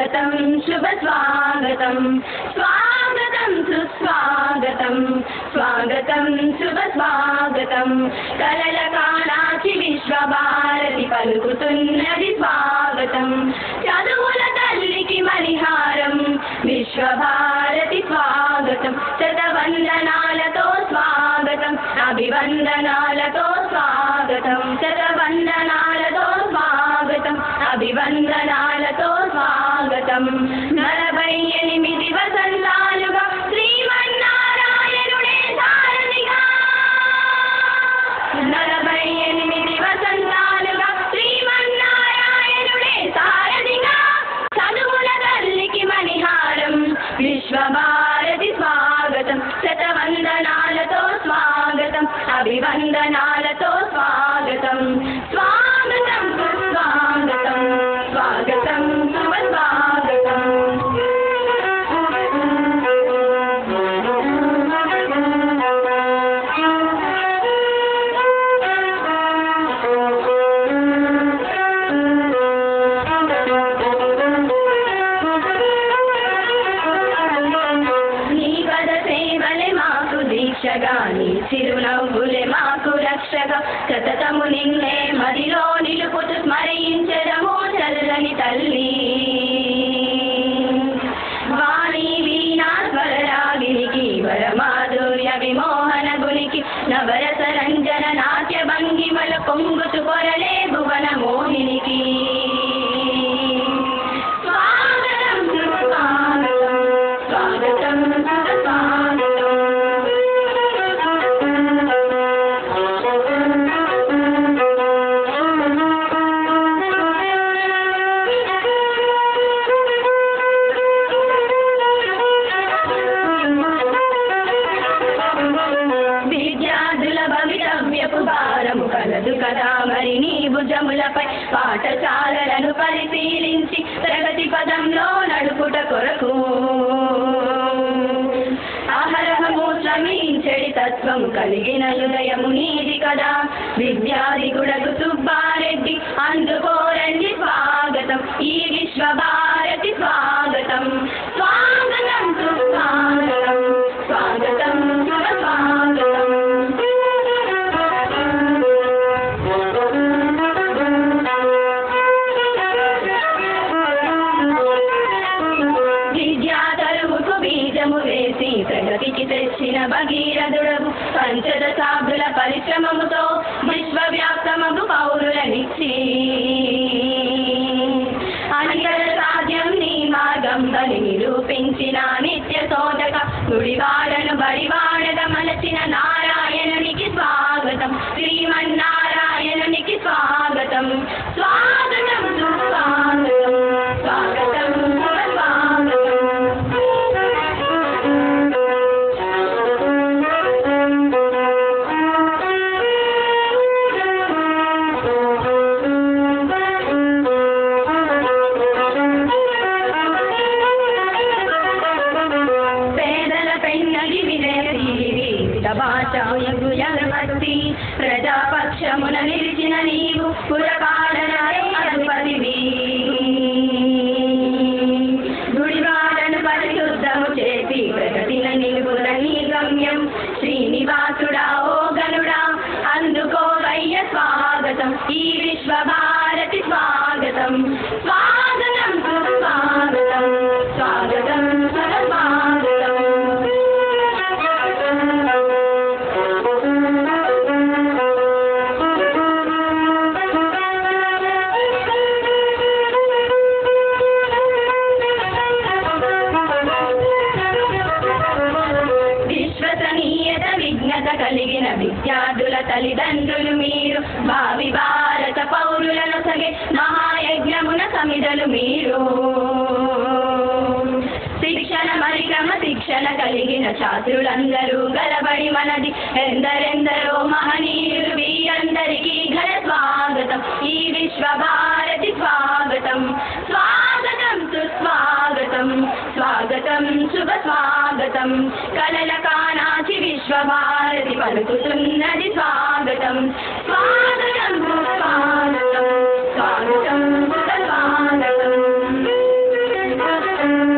स्वागतं शुभ स्वागतं स्वागतं सुस्वागतं स्वागतं शुभ स्वागतं कललकालाची विश्वभारति पలుకుతున్నది स्वागतं చదువుల తల్లికి మణిహారం విశ్వభారతి स्वागतं శతవందనాలతో स्वागतं అభివందనాలతో स्वागतं శతవందనాలతో स्वागतं అభివందనాలతో स्वागतं 48 వసంతాలుగా శ్రీమన్నారాయణుడే సారథిగా 48 వసంతాలుగా శ్రీమన్నారాయణుడే సారథిగా చదువుల తల్లికి మణిహారం విశ్వభారతి स्वागतं శతవందనాలతో स्वागतं అభివందనాలతో स्वागतं स्वागतं सुस्वागतं स्वागतं सुस्वागतं నీ పద సేవలే మాకు దీక్షగా నీ చిరునవ్వులే మాకు రక్షగా సతతము నిన్నే మదిలో నిలుపుతూ స్మరించడము చల్లని తల్లి వాణి వీణా స్వరరాగినికి వరమాధుర్య విమోహన గునికి నవరస రంజన నాట్య భంగిమల పొంగుతు కొరలే భువన మోహినికి స్వాగతం సుస్వాగతం స్వాగతం సుస్వాగతం విద్యార్థుల భవితవ్యపు భారము కలదు కదా మరి నీ భుజములపై పాఠశాలలను పరిశీలించి ప్రగతి పదంలో నడుపుట కొరకు ఆహరహము శ్రమించెడి తత్వం కలిగిన హృదయము నీది కదా విద్యాధికుడకు సుబ్బారెడ్డి అందుకోరండి స్వాగతం ఈ విశ్వభారతి స్వాగతం స్వాగతం సుస్వాగతం స్వాగతం సుస్వాగతం విద్యా తరువుకు బీజము వేసి ప్రగతికి తెచ్చిన భగీరథుడవు పంచదశాబ్దుల పరిశ్రమముతో విశ్వవ్యాప్తమగు పౌరులనిచ్చి అనితర సాధ్యం నీ మార్గం బలి నిరూపించిన నిత్య శోధక గుడివాడను బడివాడగా మలచిన నారాయణునికి స్వాగతం శ్రీమన్నారాయణునికి స్వాగతం స్వాగతం సుస్వాగతం స్వాగతం సుస్వాగతం పేదల పెన్నగి విదేశీవి భాషాయగు జగమత్తి ప్రజాపక్షమున నిలిచిన నీవు పురపాలన అధిపతివి గుడివాడను పరిశుద్ధము చేసి ప్రగతిన నిలుపున నీ గమ్యం శ్రీనివాసుడా ఓ గనుడా అందుకోవయ్య స్వాగతం ఈ విశ్వభారతి స్వాగతం స్వాగతం సుస్వాగతం స్వాగతం సుస్వాగతం విశ్వసనీయత విజ్ఞత కలిగిన విద్యార్థుల తల్లిదండ్రులు మీరు భావి భారత పౌరులను సగే మహాయజ్ఞమున సమిధలు మీరు శిక్షణ మరి క్రమశిక్షణ కలిగిన ఛాత్రులందరూ గలబడి మనది ఎందరెందరో మహనీయులు వీరందరికీ ఘన స్వాగతం ఈ విశ్వభారతి స్వాగతం స్వాగతం సుస్వాగతం స్వాగతం శుభ స్వాగతం కలల కానాచి విశ్వభారతి పలుకుతున్నది స్వాగతం స్వాగతం సుస్వాగతం స్వాగతం సుస్వాగతం శ్రీరామ